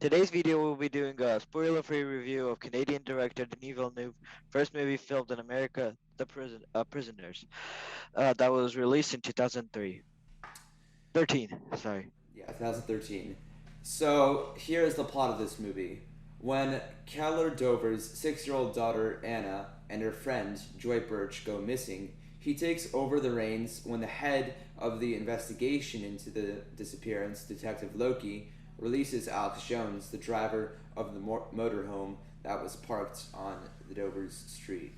Today's video we'll be doing a spoiler-free review of Canadian director Denis Villeneuve's first movie filmed in America, Prisoners, that was released in 2003. 13, sorry. Yeah, 2013. So here's the plot of this movie. When Keller Dover's 6-year-old daughter Anna and her friend Joy Birch go missing, he takes over the reins when the head of the investigation into the disappearance, Detective Loki, releases Alex Jones, the driver of the motorhome that was parked on the Dover's street.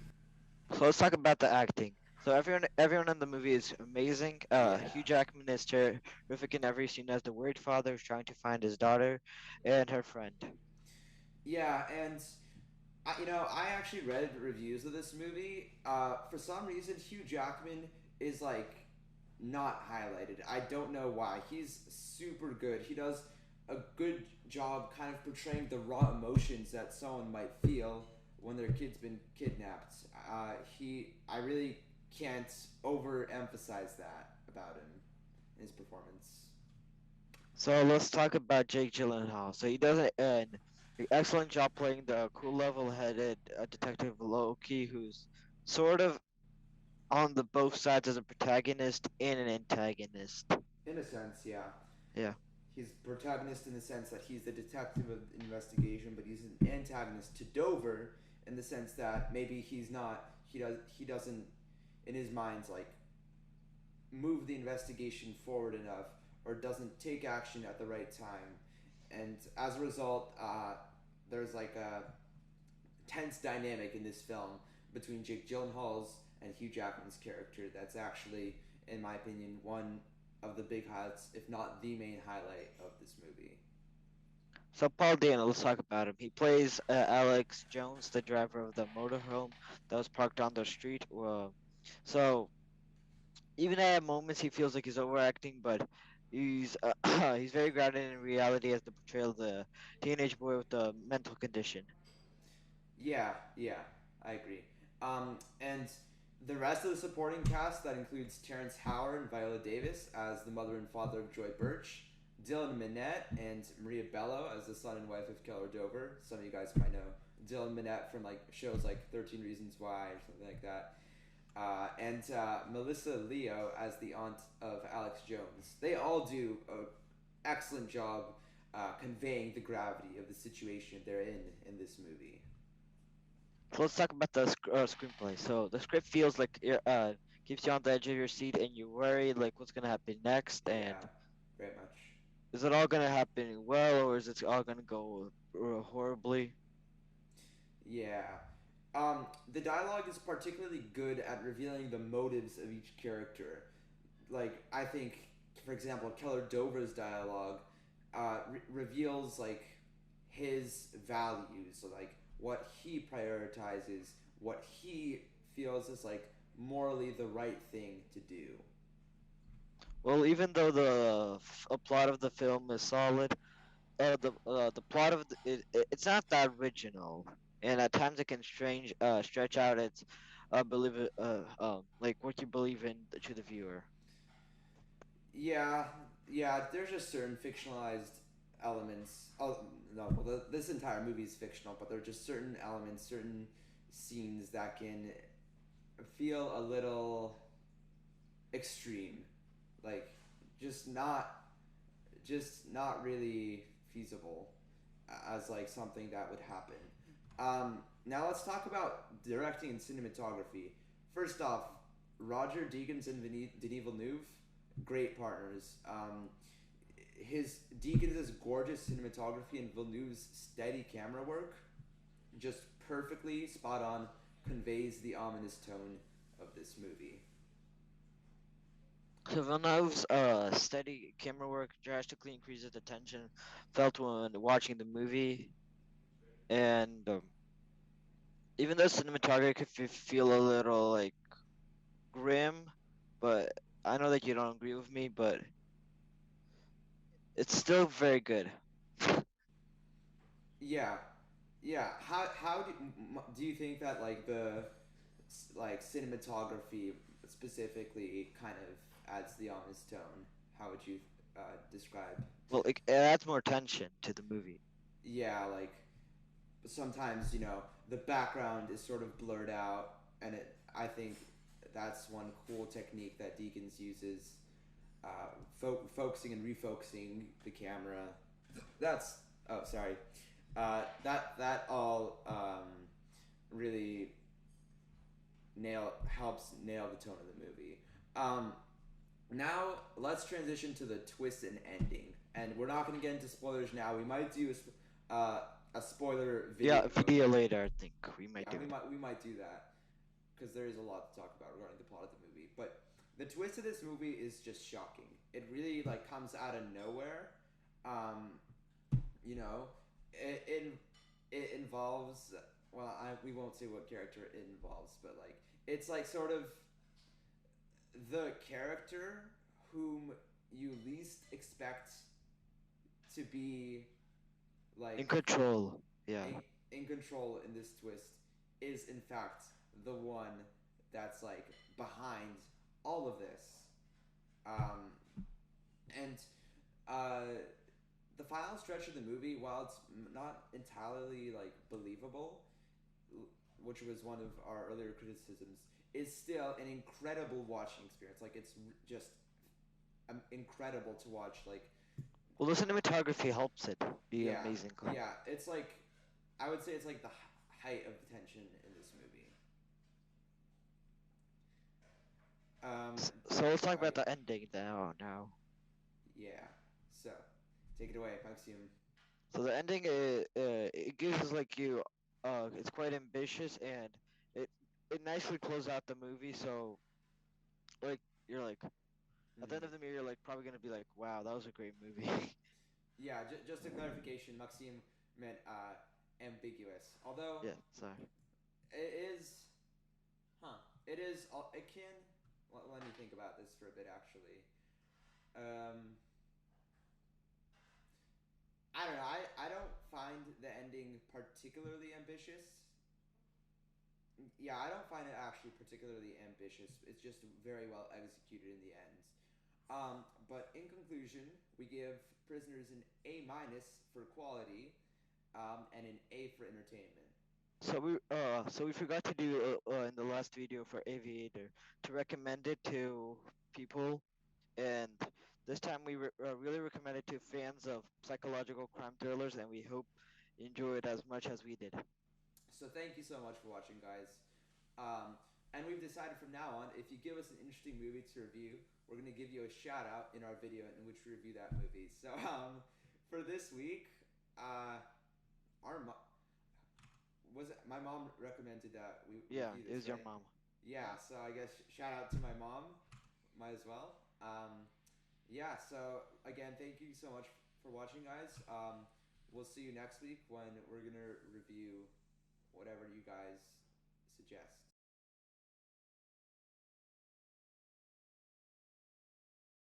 So let's talk about the acting. So everyone in the movie is amazing. Yeah. Hugh Jackman is terrific in every scene as the worried father who's trying to find his daughter and her friend. Yeah, and I actually read reviews of this movie. For some reason, Hugh Jackman is like not highlighted. I don't know why. He's super good. He does a good job kind of portraying the raw emotions that someone might feel when their kid's been kidnapped. I really can't overemphasize that about him in his performance. So let's talk about Jake Gyllenhaal. So he does an excellent job playing the cool, level-headed detective Loki, who's sort of on the both sides as a protagonist and an antagonist. In a sense, yeah. Yeah. He's protagonist in the sense that he's the detective of the investigation, but he's an antagonist to Dover in the sense that maybe he's not he doesn't in his mind like move the investigation forward enough or doesn't take action at the right time, and as a result, there's like a tense dynamic in this film between Jake Gyllenhaal's and Hugh Jackman's character. That's actually, in my opinion, one of the big highlights, if not the main highlight of this movie. So Paul Dano, let's talk about him. He plays Alex Jones, the driver of the motorhome that was parked on the street. So even at moments he feels like he's overacting, but he's very grounded in reality as the portrayal of the teenage boy with the mental condition. Yeah, yeah, I agree. And the rest of the supporting cast that includes Terrence Howard and Viola Davis as the mother and father of Joy Birch, Dylan Minnette and Maria Bello as the son and wife of Keller Dover. Some of you guys might know Dylan Minnette from like shows like 13 Reasons Why or something like that. And Melissa Leo as the aunt of Alex Jones. They all do an excellent job conveying the gravity of the situation they're in this movie. So let's talk about the screenplay. So the script feels like it keeps you on the edge of your seat, and you're worried like what's gonna happen next, and Yeah, very much. is it all gonna happen well, or is it all gonna go horribly? Yeah. The dialogue is particularly good at revealing the motives of each character. Like, I think, for example, Keller Dover's dialogue reveals, like, his values, so, like, what he prioritizes, what he feels is, like, morally the right thing to do. Well, even though the plot of the film is solid, the plot of it's not that original, and at times it can stretch out its like what you believe in to the viewer. Yeah, yeah. There's just certain fictionalized elements. Oh no, well, this entire movie is fictional, but there are just certain elements, certain scenes that can feel a little extreme, like just not, just not really feasible as like something that would happen. Now let's talk about directing and cinematography. First off, Roger Deakins and Denis Villeneuve, great partners. His Deakins' gorgeous cinematography and Villeneuve's steady camera work just perfectly spot on conveys the ominous tone of this movie. So Villeneuve's steady camera work drastically increases the tension felt when watching the movie, and even though cinematography could feel a little like grim, but I know that you don't agree with me, but it's still very good. Yeah, yeah. How do you think that like the like cinematography specifically kind of adds the ominous tone? How would you describe? Well, it adds more tension to the movie. yeah, like sometimes the background is sort of blurred out, and I think that's one cool technique that Deakins uses, focusing and refocusing the camera. That's oh sorry, that all really nail helps nail the tone of the movie. Um, Now let's transition to the twist and ending, and we're not going to get into spoilers now. We might do a spoiler video. Yeah, a video later, I think we Yeah, might do it. we might do that because there is a lot to talk about regarding the plot of the movie. But the twist of this movie is just shocking. It really like comes out of nowhere. Um, you know, it involves, well, we won't say what character it involves, but like it's like sort of the character whom you least expect to be In like control. Yeah. in, in control in this twist is in fact the one that's like behind all of this. Um, and uh, the final stretch of the movie, while it's not entirely like believable, which was one of our earlier criticisms, is still an incredible watching experience. Like it's just incredible to watch. Like Well, the cinematography helps it be yeah, amazing. yeah, it's like I would say it's like the height of the tension in this movie. Um, So let's talk I about the ending now. Yeah. So take it away, Maxime. So the ending, it gives us like you, it's quite ambitious and it it nicely closes out the movie. So like you're like at the end Mm-hmm. of the movie, you're like probably gonna be like, wow, that was a great movie. Yeah, just a clarification. Maxime meant ambiguous. Although Yeah, sorry. it is, huh? It is. It can. Let me think about this for a bit. Actually, um, I don't know. I don't find the ending particularly ambitious. Yeah, I don't find it actually particularly ambitious. It's just very well executed in the end. But in conclusion, we give Prisoners an A minus for quality, and an A for entertainment. So we forgot to do in the last video for Aviator to recommend it to people, and this time we really recommend it to fans of psychological crime thrillers, and we hope you enjoy it as much as we did. So thank you so much for watching, guys. Um, and we've decided from now on, if you give us an interesting movie to review, we're gonna give you a shout out in our video in which we review that movie. So for this week, our was it, my mom recommended that we Yeah, review it this, was your right? mom. Yeah. So I guess shout out to my mom, might as well. Yeah. So again, thank you so much for watching, guys. We'll see you next week when we're gonna review whatever you guys suggest.